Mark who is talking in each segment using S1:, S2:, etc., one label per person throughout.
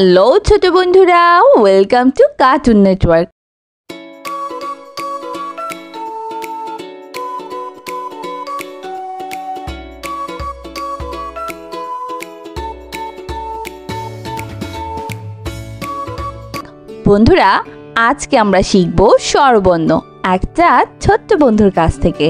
S1: Hello ছোট বন্ধুরা, welcome to cartoon network. বন্ধুরা, আজকে আমরা শিখব স্বরবর্ণ একটা ছোট্ট বন্ধুর কাছ থেকে।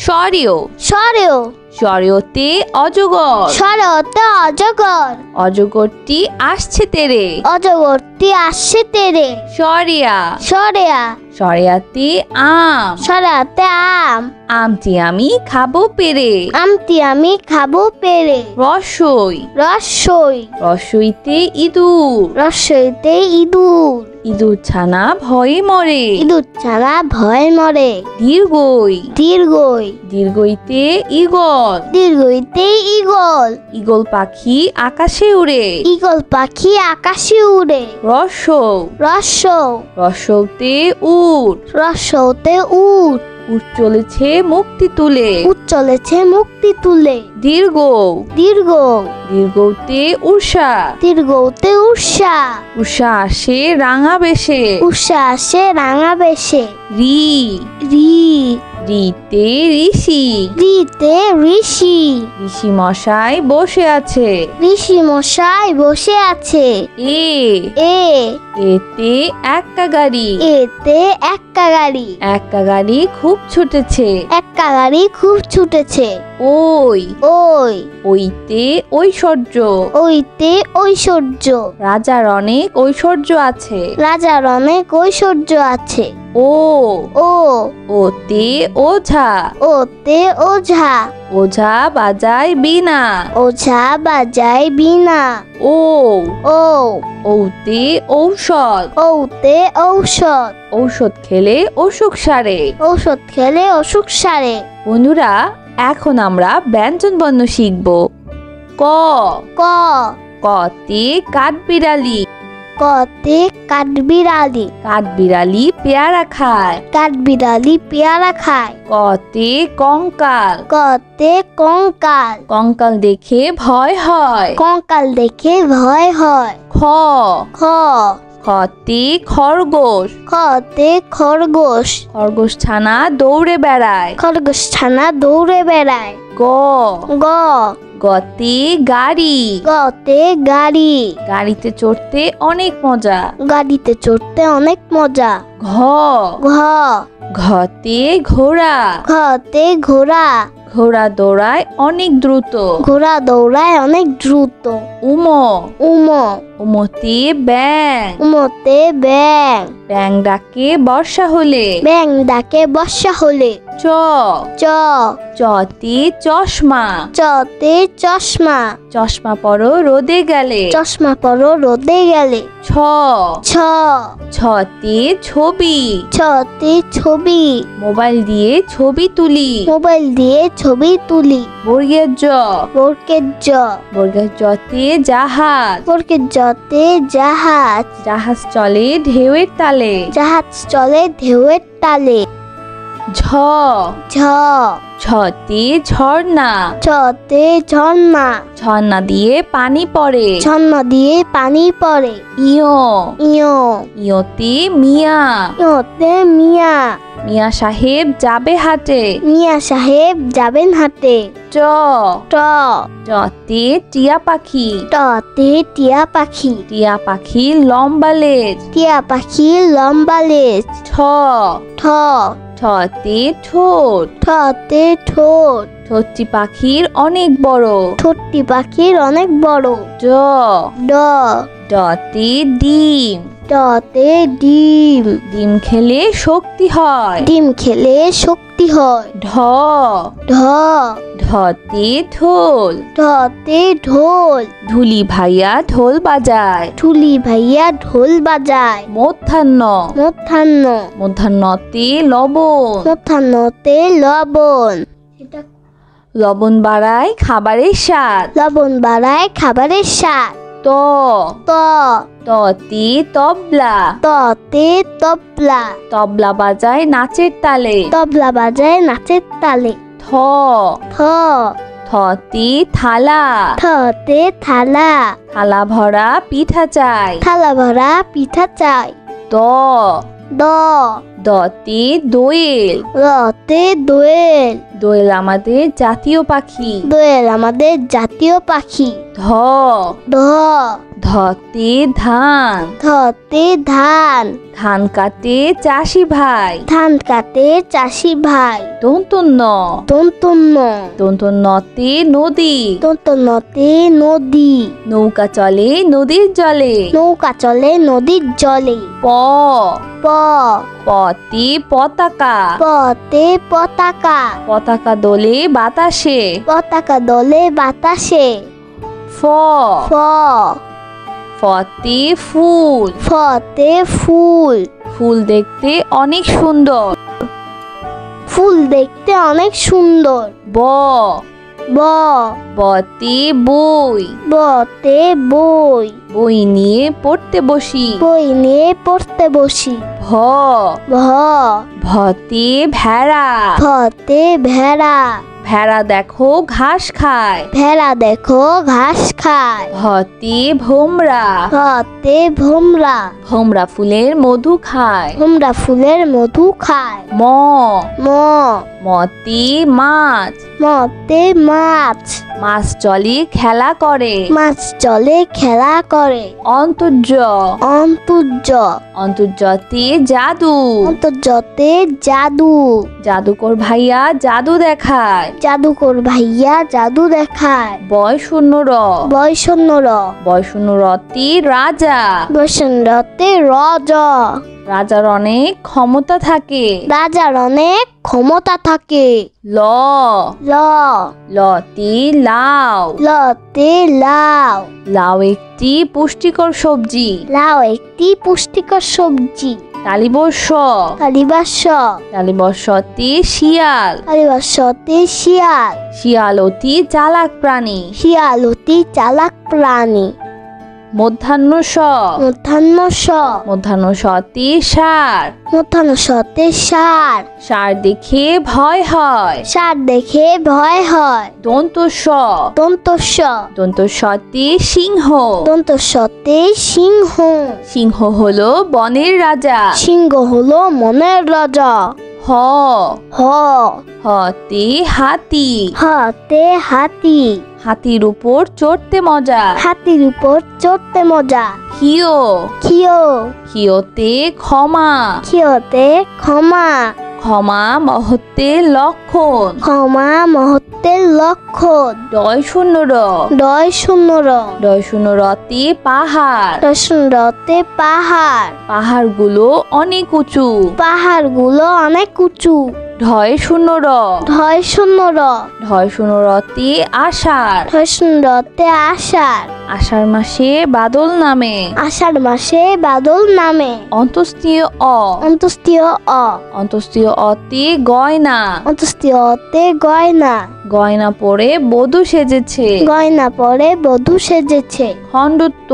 S1: স্বরীয়
S2: স্বরীয়
S1: স্বরীয়তে অজগর,
S2: স্বরতে অজগর,
S1: অজগরটি আসছে তেরে।
S2: অজগরটি আসছে তেরে।
S1: স্বরিয়া
S2: স্বরিয়া
S1: স্বরিয়াতে আম,
S2: স্বরাতে আম,
S1: আমটি আমি খাবো পেরে।
S2: আমটি আমি খাবো পেরে।
S1: রসই
S2: রসই
S1: রসইতে ইঁদুর,
S2: রসইতে ইঁদুর,
S1: ইঁদুর ছানা ভয়ে মরে।
S2: ইঁদুর ছাড়া ভয় মরে।
S1: দীর্ঘই
S2: দীর্ঘই
S1: দীর্ঘইতে ঈগল,
S2: দীর্ঘইতে ঈগল,
S1: ঈগল পাখি আকাশে উড়ে।
S2: ঈগল পাখি আকাশে উড়ে।
S1: রসৌ
S2: রসৌ
S1: রসৌতে উট,
S2: রসৌতে উট,
S1: উট চলেছে মুক্তি তুলে।
S2: উট চলেছে মুক্তি তুলে।
S1: দীর্ঘ
S2: দীর্ঘ
S1: দীর্ঘতে উষা,
S2: দীর্ঘতে উষা,
S1: উষা আসে রাঙা বেশে।
S2: উষা আসে রাঙা বেশে।
S1: রি
S2: রি
S1: রিতে ঋষি,
S2: রিতে ঋষি,
S1: ঋষি মশাই বসে আছে।
S2: ঋষি মশাই বসে আছে।
S1: এ
S2: এ
S1: এতে এক্কা গাড়ি,
S2: এতে এক্কা গাড়ি,
S1: এক্কা গাড়ি খুব ছুটেছে।
S2: এক্কা গাড়ি খুব ছুটেছে।
S1: ওই
S2: ওই
S1: ওইতে ঐশ্বর্য,
S2: ওইতে ঐশ্বর্য,
S1: রাজার অনেক ঐশ্বর্য আছে।
S2: রাজার অনেক ঐশ্বর্য আছে।
S1: ও
S2: ও
S1: ওতে ওঝা,
S2: ওতে ওঝা,
S1: ওঝা বাজায় বীণা।
S2: ওঝা বাজায় বীণা।
S1: ও
S2: ও
S1: ওতে ঔষধ,
S2: ওতে ঔষধ,
S1: ঔষধ খেলে অসুখ সারে।
S2: ঔষধ খেলে অসুখ সারে।
S1: বন্ধুরা, এখন আমরা ব্যঞ্জন বর্ণ শিখব। ক
S2: ক
S1: কতে কাঠবিড়ালি,
S2: কতে কাঠবিড়ালি,
S1: কাঠবিড়ালি পেয়ারা খায়।
S2: কাঠবিড়ালি পেয়ারা খায়।
S1: কতে কঙ্কাল,
S2: কতে কঙ্কাল,
S1: কঙ্কাল দেখে ভয় হয়।
S2: কঙ্কাল দেখে ভয় হয়।
S1: খ
S2: খ
S1: খতে খরগোশ,
S2: খতে খরগোশ,
S1: খরগোশ ছানা দৌড়ে বেড়ায়।
S2: খরগোশ ছানা দৌড়ে বেড়ায়।
S1: গ
S2: গ
S1: গতে গাড়ি,
S2: গতে গাড়ি,
S1: গাড়িতে চড়তে অনেক মজা।
S2: গাড়িতে চড়তে অনেক মজা।
S1: ঘ
S2: ঘ
S1: ঘতে ঘোড়া,
S2: ঘতে ঘোড়া,
S1: ঘোড়া দৌড়ায় অনেক দ্রুত।
S2: ঘোড়া দৌড়ায় অনেক দ্রুত।
S1: উম
S2: উম
S1: উমতে ব্যাং,
S2: উমতে ব্যাং,
S1: ব্যাং ডাকে বর্ষা হলে।
S2: ব্যাং ডাকে বর্ষা হলে।
S1: চ
S2: চ
S1: চতে চশমা,
S2: চতে চশমা,
S1: চশমা পরো রোদে গেলে।
S2: চশমা পরো রোদে গেলে।
S1: ছ
S2: ছ
S1: ছতে ছবি,
S2: ছতে ছবি,
S1: মোবাইল দিয়ে ছবি তুলি।
S2: মোবাইল দিয়ে ছবি তুলি।
S1: বর্গের জ
S2: বর্গের জ
S1: বর্গের জতে জাহাজ,
S2: বর্গের জতে জাহাজ,
S1: জাহাজ চলে ঢেউয়ের তালে।
S2: জাহাজ চলে ঢেউয়ের তালে।
S1: ঝ
S2: ঝ
S1: ঝতে ঝর্ণা,
S2: ছতে ঝর্ণা,
S1: ঝর্ণা দিয়ে পানি পড়ে।
S2: ঝর্ণা দিয়ে পানি পড়ে।
S1: ইয়
S2: ইয়
S1: ইয়তে মিয়া,
S2: ইয়তে মিয়া,
S1: মিয়া সাহেব যাবে হাটে।
S2: মিয়া সাহেব যাবেন হাটে।
S1: ট
S2: ট
S1: টতে টিয়া পাখি,
S2: টতে টিয়া পাখি,
S1: টিয়া পাখি লম্বা লেজ।
S2: টিয়া পাখি লম্বা লেজ।
S1: ঠ
S2: ঠ
S1: ঠতে ঠোঁট,
S2: ঠতে ঠোঁট,
S1: ঠোঁটটি পাখির অনেক বড়।
S2: ঠোঁটটি পাখির অনেক বড়।
S1: ড
S2: ড
S1: ডতে ডিম,
S2: ডতে ডিম,
S1: ডিম খেলে শক্তি হয়।
S2: ডিম খেলে শক্তি হয়।
S1: ঢ
S2: ঢ
S1: ঢতে ঢোল,
S2: ঢতে ঢোল,
S1: ঢুলি ভাইয়া ঢোল বাজায়।
S2: ঠুলি ভাইয়া ঢোল বাজায়।
S1: মধ্যাহ্ন
S2: মধ্যাহ্ন
S1: মধ্যাহ্নতে লবণ,
S2: মধ্যাহ্নতে লবণ,
S1: লবণ বাড়ায় খাবারের স্বাদ।
S2: লবণ বাড়ায় খাবারের স্বাদ।
S1: ত
S2: ত
S1: ততে তবলা,
S2: ততে তবলা,
S1: তবলা বাজায় নাচের তালে।
S2: তবলা বাজায় নাচের তালে।
S1: থ
S2: থ
S1: থতে থালা,
S2: থতে থালা,
S1: থালা ভরা পিঠা চাই।
S2: থালা ভরা পিঠা চাই।
S1: দ,
S2: দ,
S1: দতে দোয়েল,
S2: রতে দোয়েল,
S1: দোয়েল আমাদের জাতীয় পাখি।
S2: দোয়েল আমাদের জাতীয় পাখি।
S1: ধ,
S2: ধ,
S1: ধতে ধান,
S2: ধতে ধান,
S1: ধান কাটে চাষি ভাই।
S2: ধান কাটে চাষি ভাই।
S1: দন্তন্য,
S2: দন্তন্য,
S1: দন্তন্যতে নদী,
S2: দন্তন্যতে নদী,
S1: নৌকা চলে নদীর জলে।
S2: নৌকা চলে নদীর জলে।
S1: প,
S2: প,
S1: পতে পতাকা,
S2: পতে পতাকা,
S1: পতাকা দোলে বাতাসে।
S2: পতাকা দোলে বাতাসে।
S1: ফ,
S2: ফ,
S1: ফতে ফুল,
S2: ফতে ফুল,
S1: ফুল দেখতে অনেক সুন্দর।
S2: ফুল দেখতে অনেক সুন্দর।
S1: ব,
S2: ব,
S1: বতে বই,
S2: বতে বই,
S1: বই নিয়ে পড়তে বসি।
S2: বই নিয়ে পড়তে বসি।
S1: ভ,
S2: ভ,
S1: ভতে ভেড়া,
S2: ভতে ভেড়া,
S1: ভেড়া দেখো ঘাস খায়।
S2: ভেড়া দেখো ঘাস খায়।
S1: ভতে ভোমরা,
S2: ভতে ভোমরা,
S1: ভোমরা ফুলের মধু খায়।
S2: ভোমরা ফুলের মধু খায়।
S1: ম,
S2: ম,
S1: মতে মাছ,
S2: মতে মাছ,
S1: মাছ জলে খেলা করে।
S2: মাছ জলে খেলা করে।
S1: অন্তর্য,
S2: অন্তর্য,
S1: অন্তর্যতে জাদু,
S2: অন্তর্যতে জাদু,
S1: জাদুকর ভাইয়া জাদু দেখায়।
S2: জাদুকর ভাইয়া জাদু দেখায়।
S1: বয় শূন্য র,
S2: বয়সন্য র,
S1: বয় শূন্য রতে রাজা,
S2: বৈষ্ণতে রজ,
S1: রাজার অনেক ক্ষমতা থাকে।
S2: রাজার অনেক ক্ষমতা থাকে।
S1: ল,
S2: ল,
S1: লতে লাউ,
S2: লতে লাউ,
S1: লাউ একটি পুষ্টিকর সবজি।
S2: লাউ একটি পুষ্টিকর সবজি।
S1: তালিবর্ষ,
S2: তালিবাস,
S1: তালিবর্ষতে শিয়াল,
S2: তালিবাসতে শিয়াল,
S1: শিয়াল অতি চালাক প্রাণী।
S2: শিয়াল অতি চালাক প্রাণী।
S1: মধ্যাহ্ন স,
S2: মধ্যাহ্ন স,
S1: মধ্যাহ্ন সতে ষাঁড়,
S2: মধ্যাহ্ন সতে ষাঁড়,
S1: ষাঁড় দেখে ভয় হয়।
S2: ষাঁড় দেখে ভয় হয়।
S1: দন্ত স,
S2: দন্ত স,
S1: দন্ত সতে সিংহ,
S2: দন্ত সতে সিংহ,
S1: সিংহ হলো বনের রাজা।
S2: সিংহ হলো মনের রাজা।
S1: হ,
S2: হ,
S1: হতে হাতি,
S2: হাতে হাতি,
S1: হাতির উপর চড়তে মজা।
S2: হাতির উপর চড়তে মজা।
S1: হিও,
S2: খিও,
S1: হিওতে ক্ষমা,
S2: খিওতে ক্ষমা,
S1: ক্ষমা মহত্বের লক্ষণ।
S2: ক্ষমা মহত্বের লক্ষণ।
S1: ডয় শূন্য র,
S2: ডয় শূন্য র,
S1: ডয় শূন্য রতে পাহাড়,
S2: রসুন রতে পাহাড়,
S1: পাহাড়গুলো অনেক উঁচু।
S2: পাহাড়গুলো অনেক উঁচু।
S1: ঢয় শূন্য র,
S2: ঢয় শূন্য র,
S1: ঢয় শূন্য রতে আষাঢ়,
S2: রসুন রতে আষাঢ়,
S1: আষাঢ় মাসে বাদল নামে।
S2: আষাঢ় মাসে বাদল নামে।
S1: অন্তস্তীয় অ,
S2: অন্তস্তীয় অ,
S1: অন্তস্তীয় অতে গয়না,
S2: অন্তস্তীয় অতে গয়না,
S1: গয়না পরে বধূ সেজেছে।
S2: গয়না পরে বধূ সেজেছে।
S1: খণ্ডত্ব,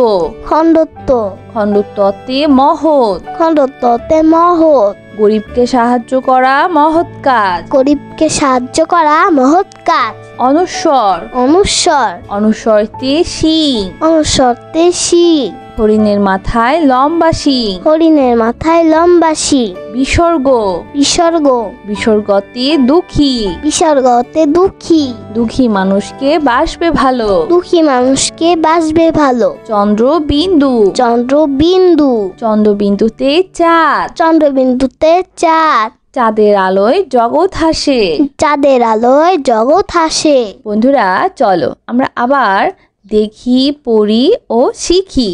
S2: খণ্ডত্ব,
S1: খণ্ডত্বতে মহৎ,
S2: খণ্ডত্বতে মহৎ,
S1: গরিবকে সাহায্য করা মহৎ কাজ।
S2: গরিবকে সাহায্য করা মহৎ কাজ।
S1: অনুস্বর,
S2: অনুস্বর,
S1: অনুস্বরতে শিং,
S2: অনুস্বরতে শিং,
S1: হরিণের মাথায় লম্বা শিং।
S2: হরিণের মাথায় লম্বা শিং।
S1: বিসর্গ,
S2: বিসর্গ,
S1: বিসর্গতে দুঃখী,
S2: বিসর্গতে দুঃখী,
S1: দুঃখী মানুষকে বাসবে ভালো।
S2: দুঃখী মানুষকে বাসবে ভালো।
S1: চন্দ্রবিন্দু,
S2: চন্দ্রবিন্দু,
S1: চন্দ্রবিন্দুতে চাঁদ,
S2: চন্দ্রবিন্দুতে চাঁদ,
S1: চাঁদের আলোয় জগৎ হাসে।
S2: চাঁদের আলোয় জগৎ হাসে।
S1: বন্ধুরা চলো আমরা আবার দেখি, পড়ি ও শিখি।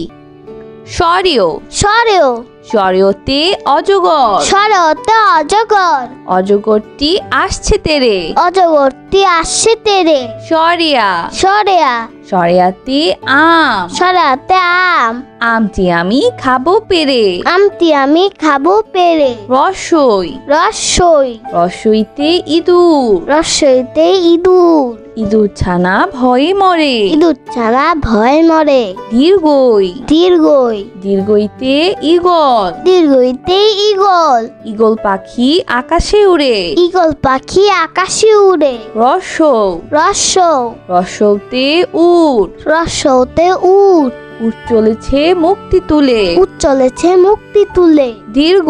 S1: স্বরেও,
S2: স্বরেও,
S1: স্বরেওতে অজগর,
S2: স্বরেওতে অজগর,
S1: অজগরটি আসছে তেরে।
S2: অজগরটি আসছে তেরে।
S1: স্বরেয়া,
S2: সরেয়া,
S1: স্বরেয়াতে আম,
S2: সরাতে আম,
S1: আমটি আমি খাবো পেরে।
S2: আমটি আমি খাবো পেরে।
S1: রসই,
S2: রসই,
S1: রসইতে ইঁদুর,
S2: রসইতে ইঁদুর,
S1: ইঁদুর ছানা ভয়ে মরে।
S2: ইঁদুর ছানা ভয় মরে।
S1: দীর্ঘই।
S2: দীর্ঘই।
S1: দীর্ঘইতে ঈগল।
S2: দীর্ঘইতে ঈগল।
S1: ঈগল পাখি আকাশে উড়ে।
S2: ঈগল পাখি আকাশে উড়ে।
S1: রস্যৌ।
S2: রস্যৌ।
S1: রস্যৌতে উট।
S2: রস্যৌতে উট।
S1: উট চলেছে মুক্তি তুলে।
S2: উট চলেছে মুক্তি তুলে।
S1: দীর্ঘ।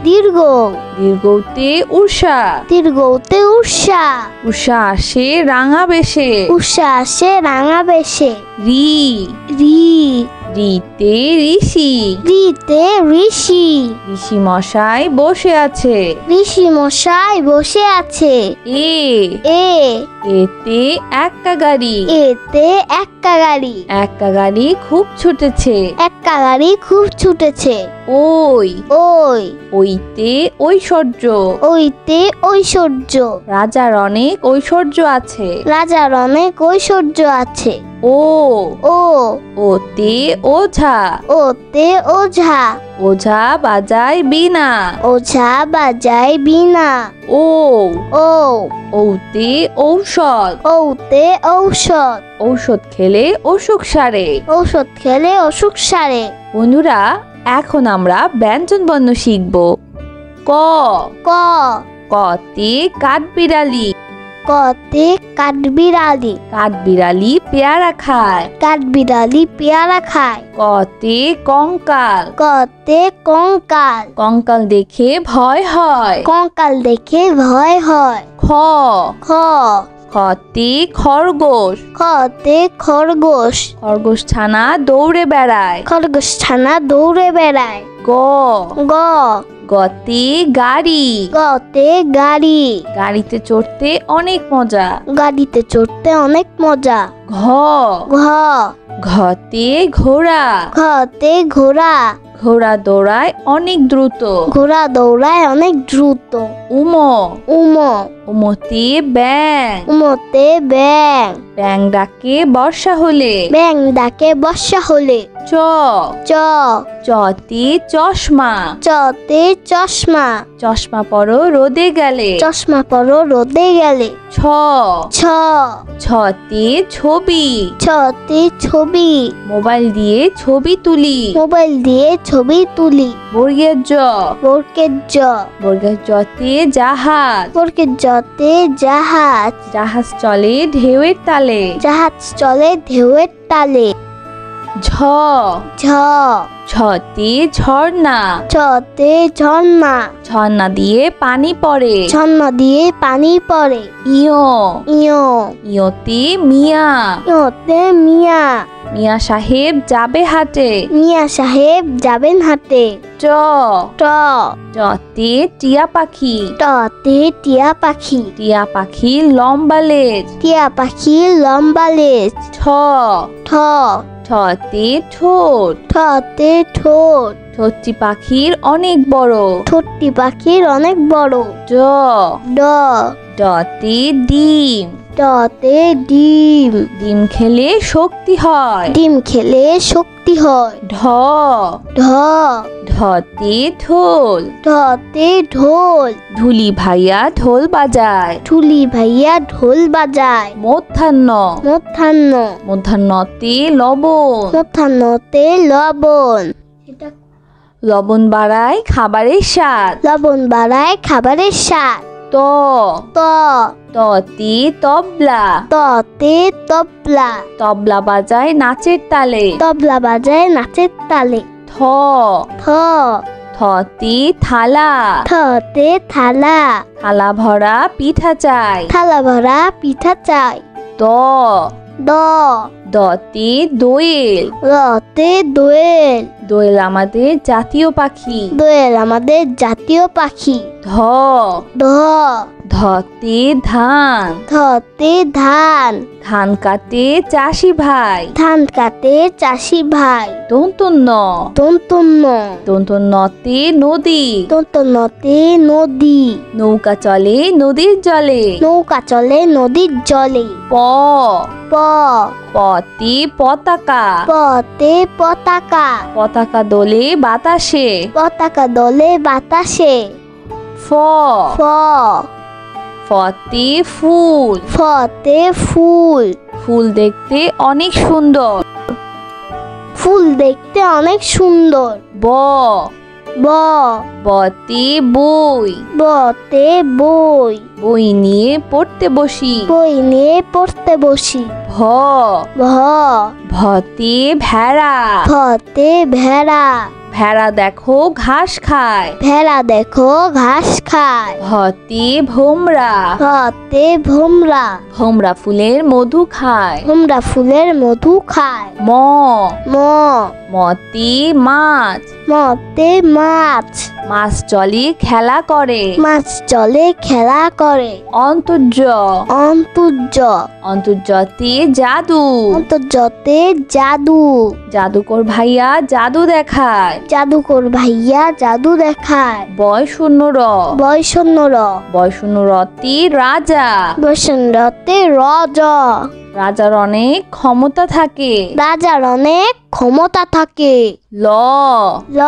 S2: দীর্ঘ।
S1: দীর্ঘতে উষা।
S2: দীর্ঘতে উষা।
S1: উষা আসে রাঙা বেশে।
S2: উষা আসে রাঙা বেশে।
S1: রি।
S2: রি।
S1: রিতে ঋষি।
S2: রিতে ঋষি।
S1: ঋষি মশাই বসে আছে।
S2: ঋষি মশাই বসে আছে।
S1: এ।
S2: এ।
S1: এতে এক্কা গাড়ি।
S2: এতে এক্কা গাড়ি।
S1: এক্কা গাড়ি খুব ছুটেছে।
S2: এক্কা গাড়ি খুব ছুটেছে।
S1: ওই।
S2: ওই।
S1: ওইতে ঐশ্বর্য।
S2: ওইতে ঐশ্বর্য।
S1: রাজার অনেক ঐশ্বর্য আছে।
S2: রাজার অনেক ঐশ্বর্য আছে।
S1: ও।
S2: ও।
S1: ওতে ওঝা।
S2: ওতে ওঝা।
S1: ওঝা বাজায় বীণা।
S2: ওঝা বাজায় বীণা।
S1: ও।
S2: ও।
S1: ওতে ঔষধ।
S2: ওতে ঔষধ।
S1: ঔষধ খেলে অসুখ সারে।
S2: ঔষধ খেলে অসুখ সারে।
S1: বন্ধুরা, এখন আমরা ব্যঞ্জন বর্ণ শিখব। ক।
S2: ক।
S1: কতে কাঠবিড়ালি।
S2: কতে কাঠবিড়ালি।
S1: কাঠবিড়ালি পেয়ারা খায়।
S2: কাঠবিড়ালি পেয়ারা খায়।
S1: কতে কঙ্কাল।
S2: কতে কঙ্কাল।
S1: কঙ্কাল দেখে ভয় হয়।
S2: কঙ্কাল দেখে ভয় হয়।
S1: খ।
S2: খ।
S1: খতে খরগোশ।
S2: খতে খরগোশ।
S1: খরগোশ ছানা দৌড়ে বেড়ায়।
S2: খরগোশ ছানা দৌড়ে বেড়ায়।
S1: গ।
S2: গ।
S1: গতে গাড়ি।
S2: গতে গাড়ি।
S1: গাড়িতে চড়তে অনেক মজা।
S2: গাড়িতে চড়তে অনেক মজা।
S1: ঘ।
S2: ঘ।
S1: ঘতে ঘোড়া।
S2: ঘতে ঘোড়া।
S1: ঘোড়া দৌড়ায় অনেক দ্রুত।
S2: ঘোড়া দৌড়ায় অনেক দ্রুত।
S1: উম।
S2: উম।
S1: উমতে ব্যাং।
S2: উমতে ব্যাং।
S1: ব্যাং ডাকে বর্ষা হলে।
S2: ব্যাং ডাকে বর্ষা হলে।
S1: চ।
S2: চ।
S1: চতে চশমা।
S2: চতে চশমা।
S1: চশমা পরো রোদে গেলে।
S2: চশমা পরো রোদে গেলে।
S1: ছ।
S2: ছ।
S1: ছতে ছবি।
S2: ছতে ছবি।
S1: মোবাইল দিয়ে ছবি তুলি।
S2: মোবাইল দিয়ে ছবি তুলি।
S1: বর্গের জ।
S2: বর্গের জ।
S1: বর্গের জতে জাহাজ।
S2: বর্গের জতে জাহাজ।
S1: জাহাজ চলে ঢেউয়ের তালে।
S2: জাহাজ চলে ঢেউয়ের তালে।
S1: ঝ।
S2: ঝ।
S1: ঝতে ঝর্ণা।
S2: ঝতে ঝর্ণা।
S1: ঝর্ণা দিয়ে পানি পড়ে।
S2: ঝর্ণা দিয়ে পানি পড়ে।
S1: ইয়।
S2: ইয়।
S1: ইয়তে মিয়া।
S2: ইয়তে মিয়া।
S1: মিয়া সাহেব যাবে হাটে।
S2: মিয়া সাহেব যাবেন হাটে।
S1: ট।
S2: ট।
S1: টতে টিয়া পাখি।
S2: টতে টিয়া পাখি।
S1: টিয়া পাখি লম্বা লেজ।
S2: টিয়া পাখি লম্বা লেজ।
S1: ঠ।
S2: ঠ।
S1: ঠতে ঠোঁট।
S2: ঠতে ঠোঁট।
S1: ঠোঁটটি পাখির অনেক বড়।
S2: ঠোঁটটি পাখির অনেক বড়।
S1: ড।
S2: ড।
S1: ডতে ডিম।
S2: ডতে ডিম।
S1: ডিম খেলে শক্তি হয়।
S2: ডিম খেলে শক্তি হয়।
S1: ঢ।
S2: ঢ।
S1: ঢতে ঢোল।
S2: ঢতে ঢোল।
S1: ঢুলি ভাইয়া ঢোল বাজায়।
S2: ঠুলি ভাইয়া ঢোল বাজায়।
S1: মধ্যাহ্ন।
S2: মধ্যাহ্ন।
S1: মধ্যাহ্নতে লবণ।
S2: মধ্যাহ্নতে লবণ।
S1: লবণ বাড়ায় খাবারের স্বাদ।
S2: লবণ বাড়ায় খাবারের স্বাদ।
S1: ত।
S2: ত।
S1: ততে তবলা।
S2: ততে তবলা।
S1: তবলা বাজায় নাচের তালে।
S2: তবলা বাজায় নাচের তালে।
S1: থ।
S2: থ।
S1: থতে থালা।
S2: থতে থালা।
S1: থালা ভরা পিঠা চাই।
S2: থালা ভরা পিঠা চাই।
S1: দ।
S2: দ।
S1: দতে দোয়েল।
S2: রতে দোয়েল।
S1: দোয়েল আমাদের জাতীয় পাখি।
S2: দোয়েল আমাদের জাতীয় পাখি।
S1: ধ।
S2: ধ।
S1: ধতে ধান।
S2: ধতে ধান।
S1: ধান কাটে চাষি ভাই।
S2: ধান কাটে চাষি ভাই।
S1: দন্তন্য।
S2: দন্তন্য।
S1: দন্তন্যতে নদী।
S2: দন্তন্যতে নদী।
S1: নৌকা চলে নদীর জলে।
S2: নৌকা চলে নদীর জলে।
S1: প।
S2: প।
S1: পতে পতাকা।
S2: পতে পতাকা।
S1: পতাকা দোলে বাতাসে।
S2: পতাকা দোলে বাতাসে।
S1: ফ।
S2: ফ।
S1: ফতে ফুল,
S2: ফতে ফুল,
S1: ফুল দেখতে অনেক সুন্দর।
S2: ফুল দেখতে অনেক সুন্দর।
S1: ব,
S2: ব,
S1: বতে বই,
S2: বতে বই,
S1: বই নিয়ে পড়তে বসি।
S2: বই নিয়ে পড়তে বসি।
S1: ভ,
S2: ভ,
S1: ভতে ভেড়া,
S2: ভতে ভেড়া,
S1: ভেড়া দেখো ঘাস খায়।
S2: ভেড়া দেখো ঘাস খায়।
S1: ভতে ভোমরা,
S2: ভতে ভোমরা,
S1: ভোমরা ফুলের মধু খায়।
S2: ভোমরা ফুলের মধু খায়।
S1: ম,
S2: ম,
S1: মতে মাছ,
S2: মতে মাছ,
S1: মাছ জলে খেলা করে।
S2: মাছ জলে খেলা করে।
S1: অন্তর্য,
S2: অন্তর্য,
S1: অন্তর্যতে জাদু,
S2: অন্তর্যতে জাদু,
S1: জাদুকর ভাইয়া জাদু দেখায়।
S2: জাদুকর ভাইয়া জাদু দেখায়।
S1: বয় শূন্য র,
S2: বৈষণ্য র,
S1: বয় শূন্য রতে রাজা,
S2: বৈষণ্যতে রজ,
S1: রাজার অনেক ক্ষমতা থাকে।
S2: রাজার অনেক ক্ষমতা থাকে।
S1: ল,
S2: ল,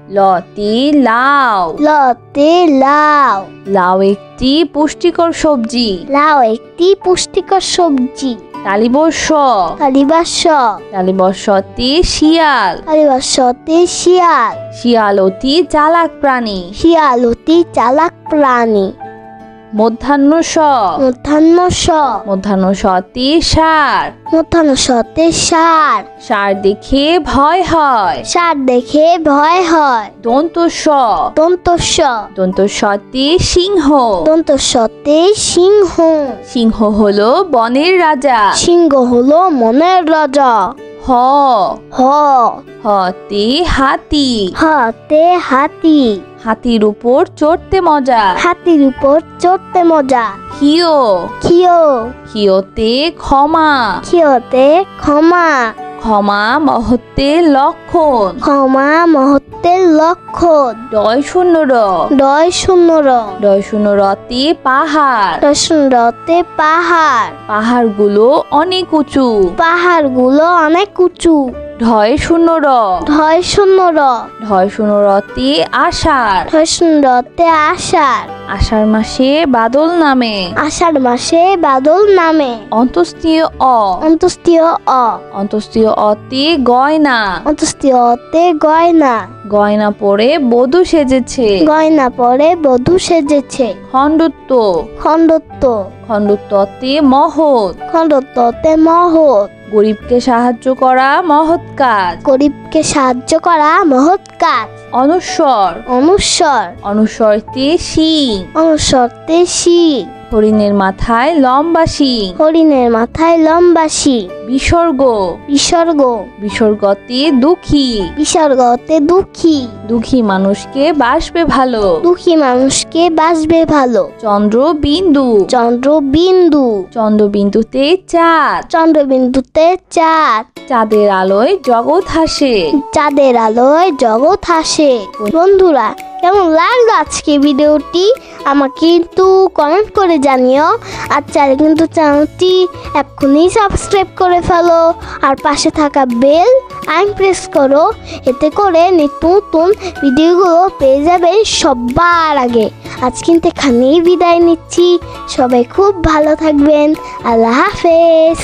S1: লতে লাউ,
S2: লতে লাউ,
S1: লাউ একটি পুষ্টিকর সবজি।
S2: লাউ একটি পুষ্টিকর সবজি।
S1: তালিবর্ষ,
S2: কালিবাস,
S1: তালিবর্ষতে শিয়াল,
S2: কালিবাসতে শিয়াল,
S1: শিয়াল অতি চালাক প্রাণী।
S2: শিয়াল অতি চালাক প্রাণী।
S1: মধ্যাহ্ন স,
S2: মধ্যাহ্ন স,
S1: মধ্যাহ্ন সতে ষাঁড়,
S2: মধ্যাহ্ন সতে ষাঁড়,
S1: ষাঁড় দেখে ভয় হয়।
S2: ষাঁড় দেখে ভয় হয়।
S1: দন্ত স,
S2: দন্ত স,
S1: দন্ত সতে সিংহ,
S2: দন্ত সতে সিংহ,
S1: সিংহ হলো বনের রাজা।
S2: সিংহ হলো মনের রাজা।
S1: হ,
S2: হ,
S1: হতে হাতি,
S2: হাতে হাতি,
S1: হাতির উপর চড়তে মজা।
S2: হাতির উপর চড়তে মজা।
S1: হিও,
S2: খিও,
S1: হিওতে ক্ষমা,
S2: খিওতে ক্ষমা,
S1: ক্ষমা মহত্বের লক্ষণ।
S2: ক্ষমা মহত্বের লক্ষণ।
S1: ডয় শূন্য র,
S2: ডয় শূন্য র,
S1: ডয় শূন্য রতে পাহাড়,
S2: রতে পাহাড়,
S1: পাহাড়গুলো অনেক উঁচু।
S2: পাহাড়গুলো অনেক উঁচু।
S1: ঢয় শূন্য র,
S2: ঢয় শূন্য র,
S1: ঢয় শূন্য রতে আষাঢ়,
S2: ঢয় শূন্য রতে আষাঢ়,
S1: আষাঢ় মাসে বাদল নামে।
S2: আষাঢ় মাসে বাদল নামে।
S1: অন্তস্তীয় অ,
S2: অন্তস্তীয় অ,
S1: অন্তস্তীয় অতে গয়না,
S2: অন্তস্তীয় অতে গয়না,
S1: গয়না পরে বধূ সেজেছে।
S2: গয়না পরে বধূ সেজেছে।
S1: খণ্ডত্ব,
S2: খণ্ডত্ব,
S1: খণ্ডত্বতে মহৎ,
S2: খণ্ডত্বতে মহৎ,
S1: গরিবকে সাহায্য করা মহৎ কাজ।
S2: গরিবকে সাহায্য করা মহৎ কাজ।
S1: অনুস্বর,
S2: অনুস্বর,
S1: অনুস্বরতে শিং,
S2: অনুস্বরতে শিং,
S1: হরিণের মাথায় লম্বা শিং।
S2: হরিণের মাথায় লম্বা শিং।
S1: বিসর্গ,
S2: বিসর্গ,
S1: বিসর্গতে দুঃখী,
S2: বিসর্গতে দুঃখী,
S1: দুঃখী মানুষকে বাসবে ভালো।
S2: দুঃখী মানুষকে বাসবে ভালো।
S1: চন্দ্রবিন্দু,
S2: চন্দ্রবিন্দু,
S1: চন্দ্রবিন্দুতে চাঁদ,
S2: চন্দ্রবিন্দুতে চাঁদ,
S1: চাঁদের আলোয় জগৎ হাসে।
S2: চাঁদের আলোয় জগৎ হাসে। বন্ধুরা, কেমন লাগলো আজকে ভিডিওটি আমাকে কিন্তু কমেন্ট করে জানিও। আর চাইলে কিন্তু চ্যানেলটি এক্ষুনি সাবস্ক্রাইব করে ফেলো আর পাশে থাকা বেল আইকন প্রেস করো। এতে করে নিত্য নতুন ভিডিওগুলো পেয়ে যাবেন সবার আগে। আজ কিন্তু এখানেই বিদায় নিচ্ছি। সবাই খুব ভালো থাকবেন। আল্লাহ হাফেজ।